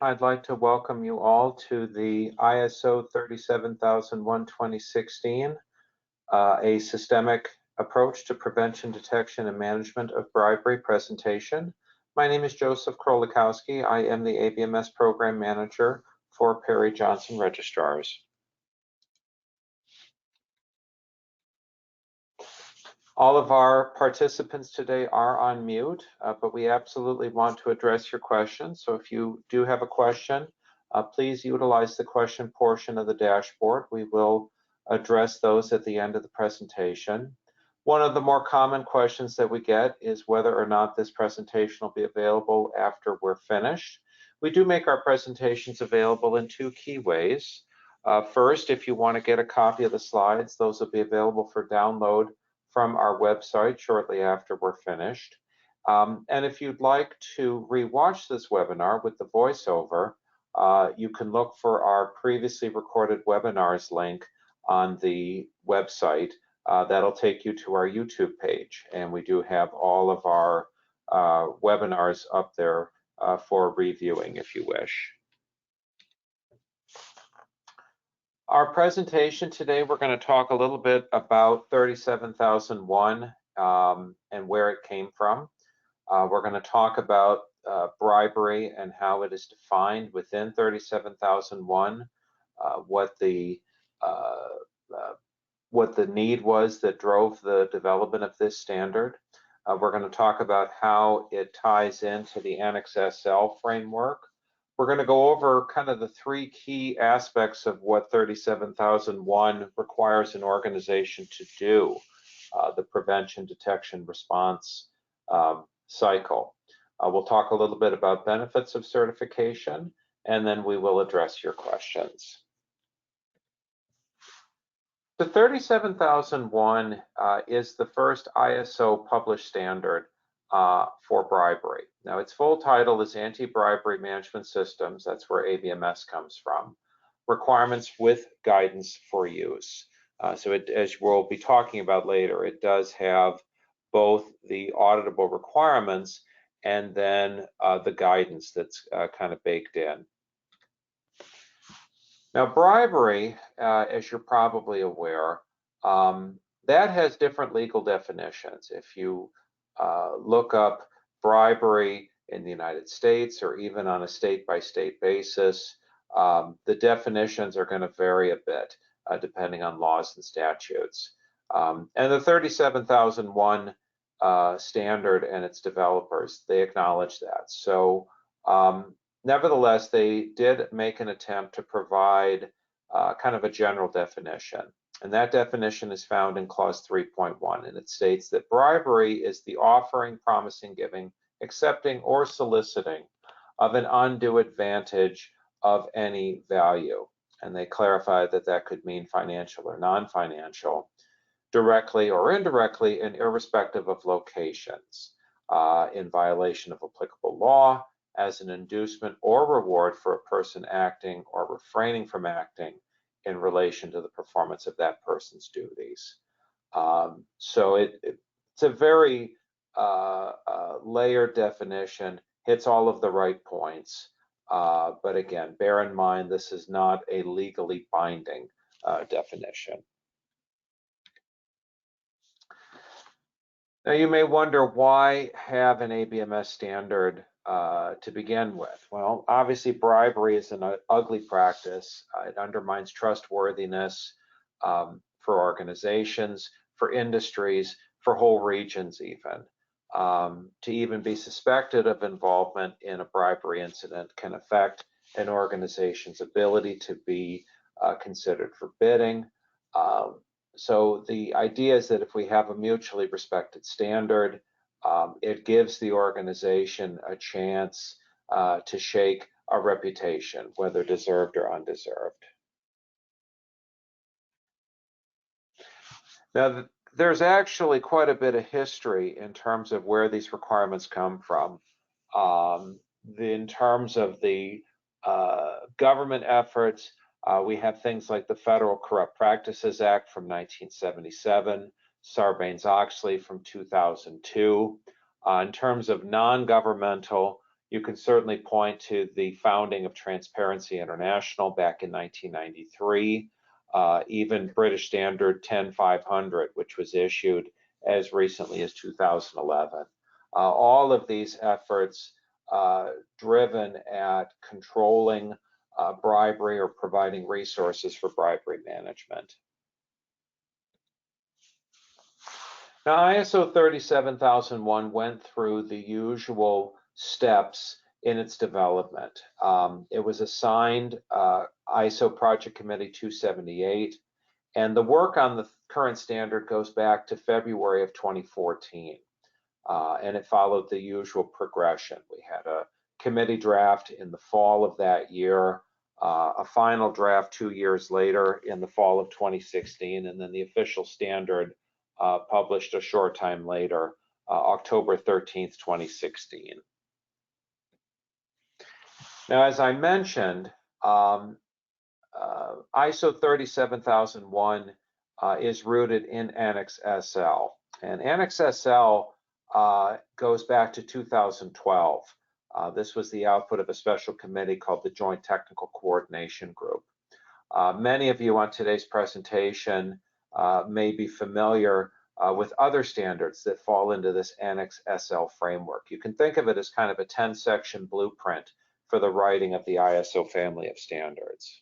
I'd like to welcome you all to the ISO 37001-2016, a systemic approach to prevention, detection, and management of bribery presentation. My name is Joseph Krolikowski. I am the ABMS Program Manager for Perry Johnson Registrars. All of our participants today are on mute, but we absolutely want to address your questions. So if you do have a question, please utilize the question portion of the dashboard. We will address those at the end of the presentation. One of the more common questions that we get is whether or not this presentation will be available after we're finished. We do make our presentations available in two key ways. First, if you want to get a copy of the slides, those will be available for download from our website shortly after we're finished. And if you'd like to rewatch this webinar with the voiceover, you can look for our previously recorded webinars link on the website. That'll take you to our YouTube page, and we do have all of our webinars up there for reviewing if you wish. Our presentation today, we're going to talk a little bit about 37001 and where it came from. We're going to talk about bribery and how it is defined within 37001, what the need was that drove the development of this standard. We're going to talk about how it ties into the Annex SL framework. We're going to go over kind of the three key aspects of what 37001 requires an organization to do, the prevention, detection, response cycle. We'll talk a little bit about benefits of certification, and then we will address your questions. The 37001 is the first ISO published standard for bribery. Now, its full title is Anti-Bribery Management Systems. That's where ABMS comes from. Requirements with guidance for use. So as we'll be talking about later, it does have both the auditable requirements and then the guidance that's kind of baked in. Now, bribery, as you're probably aware, that has different legal definitions. If you look up bribery in the United States or even on a state-by-state basis, the definitions are going to vary a bit depending on laws and statutes. And the 37001 standard and its developers, they acknowledge that. So nevertheless, they did make an attempt to provide kind of a general definition. And that definition is found in clause 3.1, and it states that bribery is the offering, promising, giving, accepting, or soliciting of an undue advantage of any value. And they clarify that that could mean financial or non-financial, directly or indirectly, and irrespective of locations, in violation of applicable law, as an inducement or reward for a person acting or refraining from acting in relation to the performance of that person's duties. So it's a very layered definition, hits all of the right points. But again, bear in mind, this is not a legally binding definition. Now, you may wonder, why have an ABMS standard to begin with? Well, obviously, bribery is an ugly practice. It undermines trustworthiness for organizations, for industries, for whole regions even. To even be suspected of involvement in a bribery incident can affect an organization's ability to be considered for bidding. So the idea is that if we have a mutually respected standard, it gives the organization a chance to shake a reputation, whether deserved or undeserved. Now, there's actually quite a bit of history in terms of where these requirements come from. In terms of the government efforts, we have things like the Federal Corrupt Practices Act from 1977, Sarbanes-Oxley from 2002. In terms of non-governmental, You can certainly point to the founding of Transparency International back in 1993, even British Standard 10500, which was issued as recently as 2011. All of these efforts driven at controlling bribery or providing resources for bribery management. Now, ISO 37001 went through the usual steps in its development. It was assigned ISO Project Committee 278, and the work on the current standard goes back to February of 2014, and it followed the usual progression. We had a committee draft in the fall of that year, a final draft 2 years later in the fall of 2016, and then the official standard published a short time later, October 13th, 2016. Now, as I mentioned, ISO 37001 is rooted in Annex SL. And Annex SL goes back to 2012. This was the output of a special committee called the Joint Technical Coordination Group. Many of you on today's presentation may be familiar with other standards that fall into this Annex SL framework. You can think of it as kind of a 10-section blueprint for the writing of the ISO family of standards.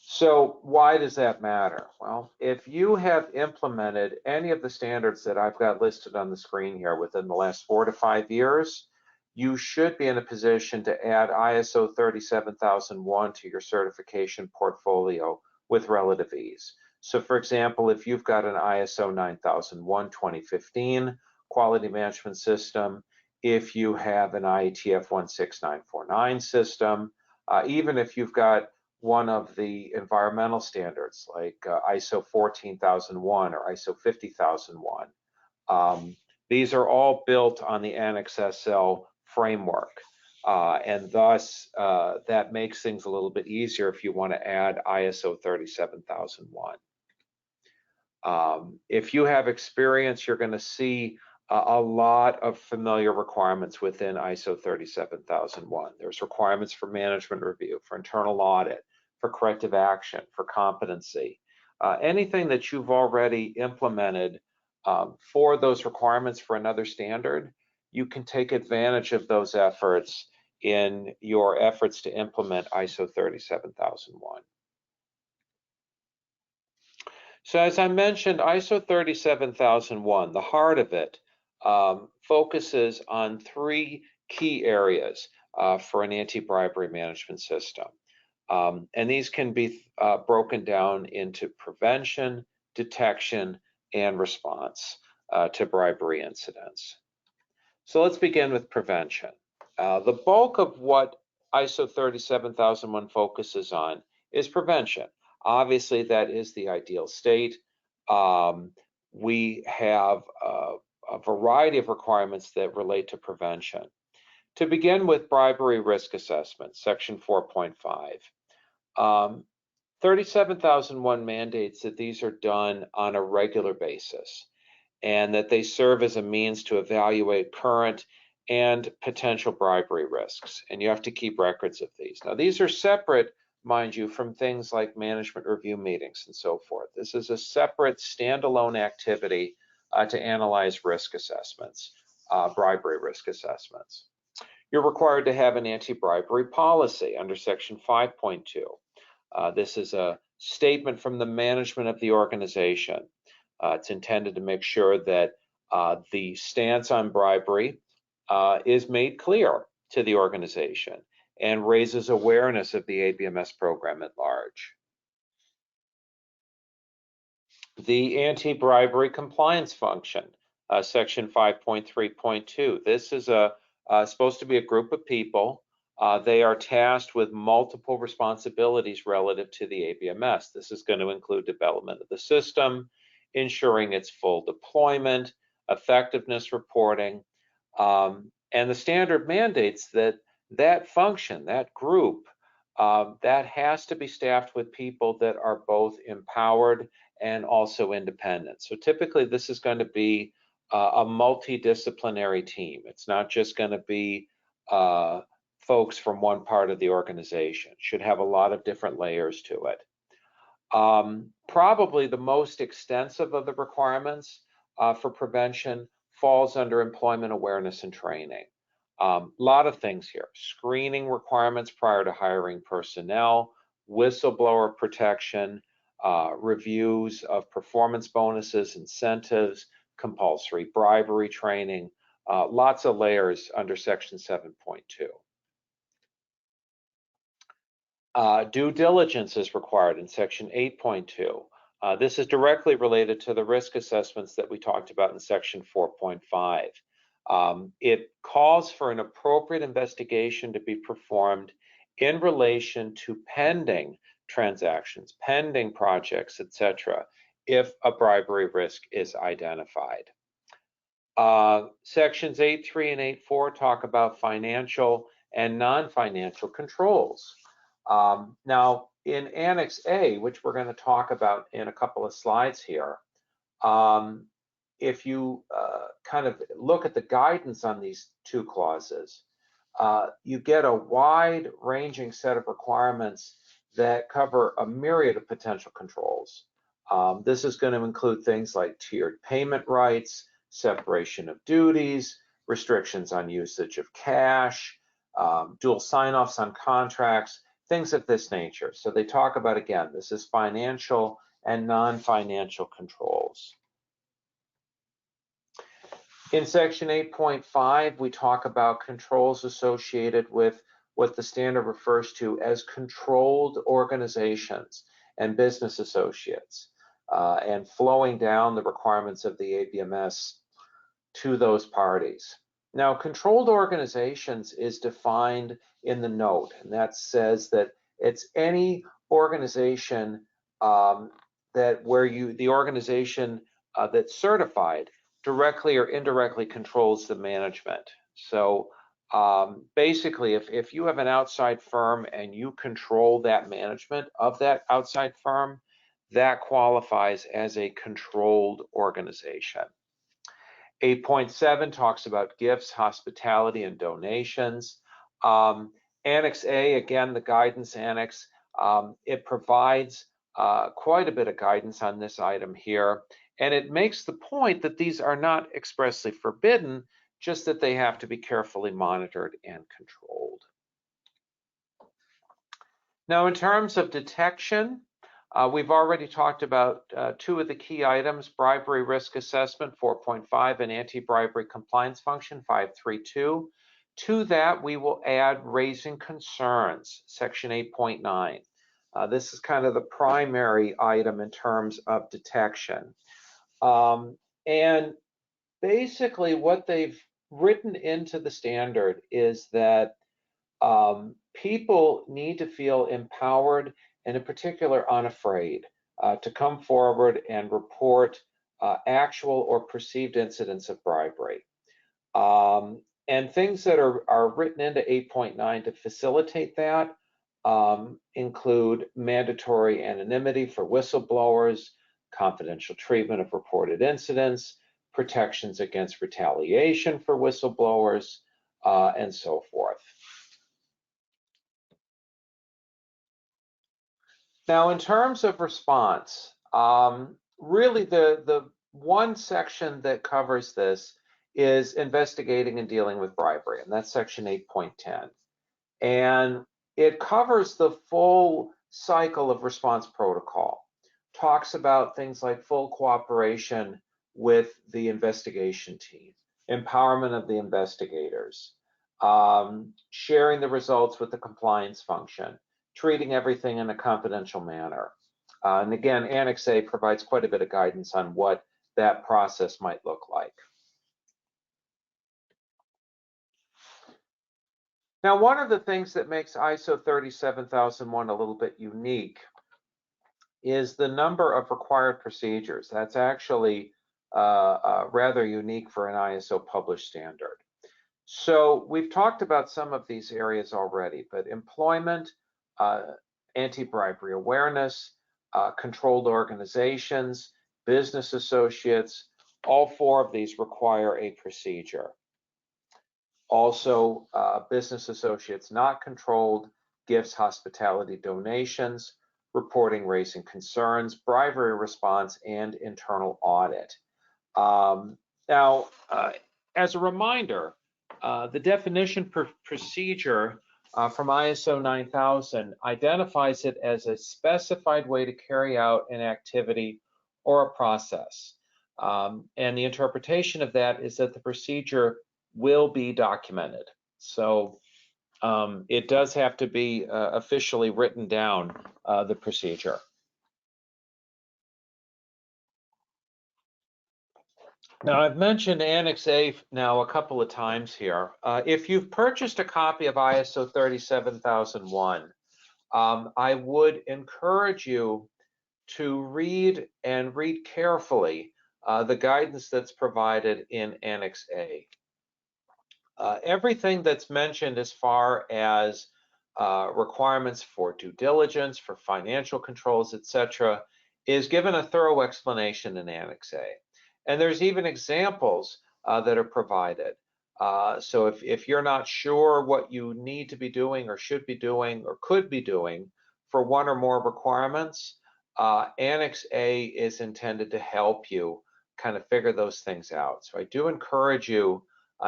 So why does that matter? Well, if you have implemented any of the standards that I've got listed on the screen here within the last 4 to 5 years, you should be in a position to add ISO 37001 to your certification portfolio with relative ease. So for example, if you've got an ISO 9001 2015 quality management system, if you have an IATF 16949 system, even if you've got one of the environmental standards like ISO 14001 or ISO 50001, these are all built on the Annex SL framework. And thus, that makes things a little bit easier if you want to add ISO 37001. If you have experience, you're going to see a lot of familiar requirements within ISO 37001. There's requirements for management review, for internal audit, for corrective action, for competency. Anything that you've already implemented for those requirements for another standard, you can take advantage of those efforts in your efforts to implement ISO 37001. So as I mentioned, ISO 37001, the heart of it, focuses on 3 key areas for an anti-bribery management system. And these can be broken down into prevention, detection, and response to bribery incidents. So let's begin with prevention. The bulk of what ISO 37001 focuses on is prevention. Obviously, that is the ideal state. We have a variety of requirements that relate to prevention. To begin with bribery risk assessment, section 4.5. 37001 mandates that these are done on a regular basis and that they serve as a means to evaluate current and potential bribery risks. And you have to keep records of these. Now, these are separate, mind you, from things like management review meetings and so forth. This is a separate standalone activity to analyze risk assessments, bribery risk assessments. You're required to have an anti-bribery policy under section 5.2. This is a statement from the management of the organization. It's intended to make sure that the stance on bribery is made clear to the organization and raises awareness of the ABMS program at large. The anti-bribery compliance function, section 5.3.2. This is supposed to be a group of people. They are tasked with multiple responsibilities relative to the ABMS. This is going to include development of the system, ensuring its full deployment, effectiveness reporting, and the standard mandates that that function, that group, that has to be staffed with people that are both empowered and also independent. So typically this is going to be a multidisciplinary team. It's not just going to be folks from one part of the organization. It should have a lot of different layers to it. Probably the most extensive of the requirements for prevention falls under employment awareness and training. A lot of things here: screening requirements prior to hiring personnel, whistleblower protection, reviews of performance bonuses, incentives, compulsory bribery training, lots of layers under section 7.2. Due diligence is required in section 8.2. This is directly related to the risk assessments that we talked about in section 4.5. It calls for an appropriate investigation to be performed in relation to pending transactions, pending projects, etc., if a bribery risk is identified. Sections 8.3 and 8.4 talk about financial and non-financial controls. Now, in Annex A, which we're going to talk about in a couple of slides here, if you kind of look at the guidance on these two clauses, you get a wide-ranging set of requirements that cover a myriad of potential controls. This is going to include things like tiered payment rights, separation of duties, restrictions on usage of cash, dual sign-offs on contracts, things of this nature. So they talk about, again, this is financial and non-financial controls. In section 8.5, we talk about controls associated with what the standard refers to as controlled organizations and business associates, and flowing down the requirements of the ABMS to those parties. Now, controlled organizations is defined in the note, and that says that it's any organization that where the organization that's certified directly or indirectly controls the management. So basically, if you have an outside firm and you control that management of that outside firm, that qualifies as a controlled organization. 8.7 talks about gifts, hospitality, and donations. Annex A, again, the guidance annex, it provides quite a bit of guidance on this item here, and it makes the point that these are not expressly forbidden, just that they have to be carefully monitored and controlled. Now, in terms of detection, we've already talked about two of the key items: bribery risk assessment 4.5 and anti-bribery compliance function 5.3.2. To that, we will add raising concerns, section 8.9. This is kind of the primary item in terms of detection. And basically what they've written into the standard is that people need to feel empowered, and in particular unafraid, to come forward and report actual or perceived incidents of bribery. And things that are written into 8.9 to facilitate that include mandatory anonymity for whistleblowers, confidential treatment of reported incidents, protections against retaliation for whistleblowers, and so forth. Now, in terms of response, really the one section that covers this is investigating and dealing with bribery, and that's section 8.10. And it covers the full cycle of response protocol, talks about things like full cooperation with the investigation team, empowerment of the investigators, sharing the results with the compliance function, treating everything in a confidential manner. And again, Annex A provides quite a bit of guidance on what that process might look like. Now, one of the things that makes ISO 37001 a little bit unique is the number of required procedures. That's actually rather unique for an ISO published standard. So we've talked about some of these areas already, but employment, anti-bribery awareness, controlled organizations, business associates, All 4 of these require a procedure. Also, business associates not controlled, gifts, hospitality, donations, reporting, raising concerns, bribery response, and internal audit. Now, as a reminder, the definition procedure from ISO 9000 identifies it as a specified way to carry out an activity or a process. And the interpretation of that is that the procedure will be documented. So it does have to be officially written down, the procedure. Now, I've mentioned Annex A now a couple of times here. If you've purchased a copy of ISO 37001, I would encourage you to read carefully the guidance that's provided in Annex A. Everything that's mentioned as far as requirements for due diligence, for financial controls, etc., is given a thorough explanation in Annex A. And there's even examples that are provided. So if you're not sure what you need to be doing or should be doing or could be doing for one or more requirements, Annex A is intended to help you kind of figure those things out. So I do encourage you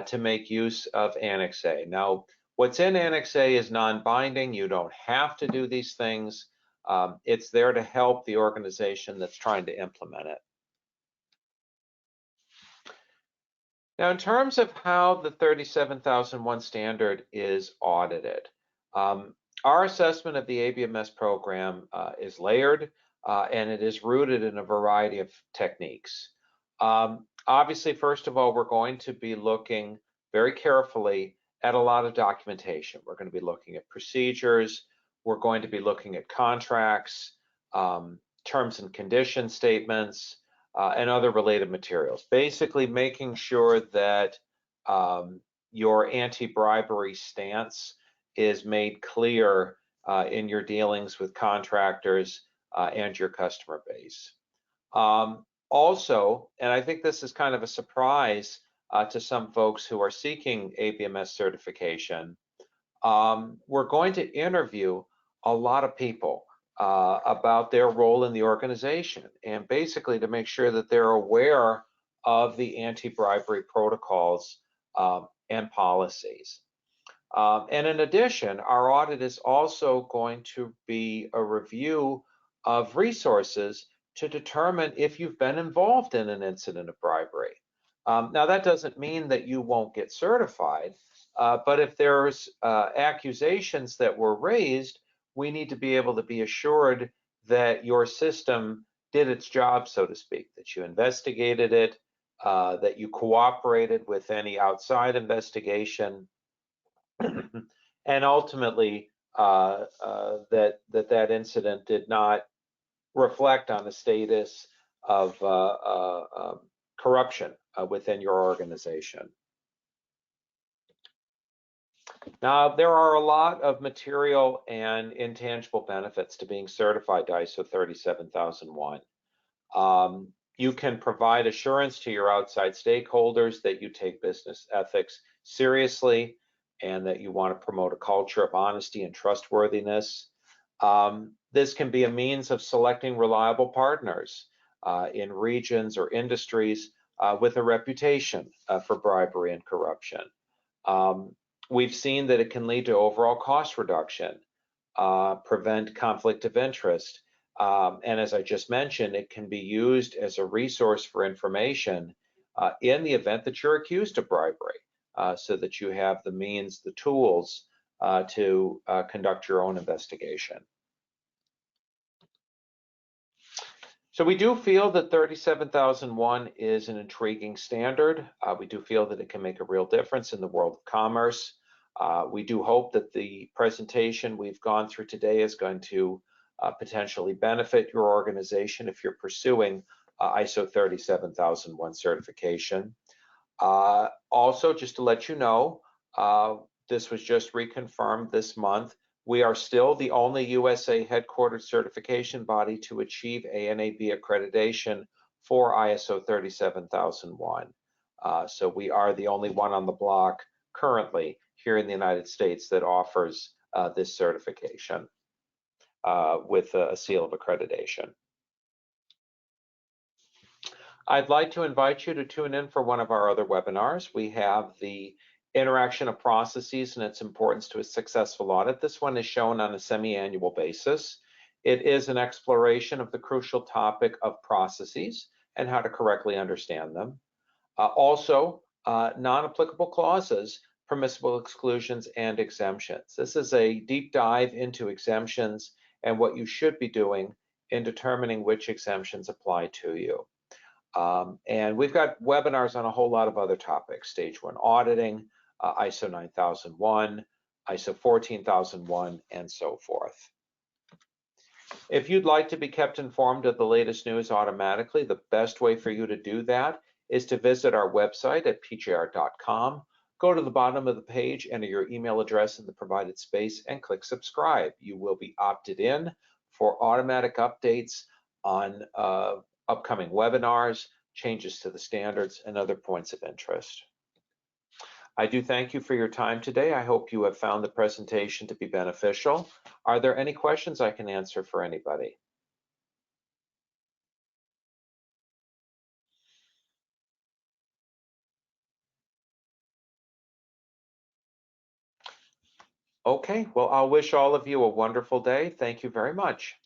to make use of Annex A. Now, what's in Annex A is non-binding. You don't have to do these things. It's there to help the organization that's trying to implement it. Now, in terms of how the 37001 standard is audited, our assessment of the ABMS program is layered and it is rooted in a variety of techniques. Obviously, first of all, we're going to be looking very carefully at a lot of documentation. We're going to be looking at procedures. We're going to be looking at contracts, terms and condition statements, and other related materials. Basically, making sure that your anti-bribery stance is made clear in your dealings with contractors and your customer base. Also, and I think this is kind of a surprise to some folks who are seeking ABMS certification, we're going to interview a lot of people about their role in the organization and basically to make sure that they're aware of the anti-bribery protocols and policies. And in addition, our audit is also going to be a review of resources to determine if you've been involved in an incident of bribery. Now, that doesn't mean that you won't get certified, but if there's accusations that were raised, we need to be able to be assured that your system did its job, so to speak, that you investigated it, that you cooperated with any outside investigation, and ultimately that incident did not reflect on the status of corruption within your organization. Now, there are a lot of material and intangible benefits to being certified to ISO 37001. You can provide assurance to your outside stakeholders that you take business ethics seriously and that you want to promote a culture of honesty and trustworthiness. This can be a means of selecting reliable partners in regions or industries with a reputation for bribery and corruption. We've seen that it can lead to overall cost reduction, prevent conflict of interest, and as I just mentioned, it can be used as a resource for information in the event that you're accused of bribery, so that you have the means, the tools to conduct your own investigation. So we do feel that 37001 is an intriguing standard. We do feel that it can make a real difference in the world of commerce. We do hope that the presentation we've gone through today is going to potentially benefit your organization if you're pursuing ISO 37001 certification. Also, just to let you know, this was just reconfirmed this month. We are still the only USA headquartered certification body to achieve A and AB accreditation for ISO 37001. So we are the only one on the block currently here in the United States that offers this certification with a seal of accreditation. I'd like to invite you to tune in for one of our other webinars. We have the interaction of processes and its importance to a successful audit. This one is shown on a semi-annual basis. It is an exploration of the crucial topic of processes and how to correctly understand them. Also, non-applicable clauses, permissible exclusions, and exemptions. This is a deep dive into exemptions and what you should be doing in determining which exemptions apply to you. And we've got webinars on a whole lot of other topics: Stage 1 auditing, ISO 9001, ISO 14001, and so forth. If you'd like to be kept informed of the latest news automatically, the best way for you to do that is to visit our website at pjr.com. Go to the bottom of the page, enter your email address in the provided space, and click subscribe. You will be opted in for automatic updates on upcoming webinars, changes to the standards, and other points of interest. I do thank you for your time today. I hope you have found the presentation to be beneficial. Are there any questions I can answer for anybody? Okay, well, I'll wish all of you a wonderful day. Thank you very much.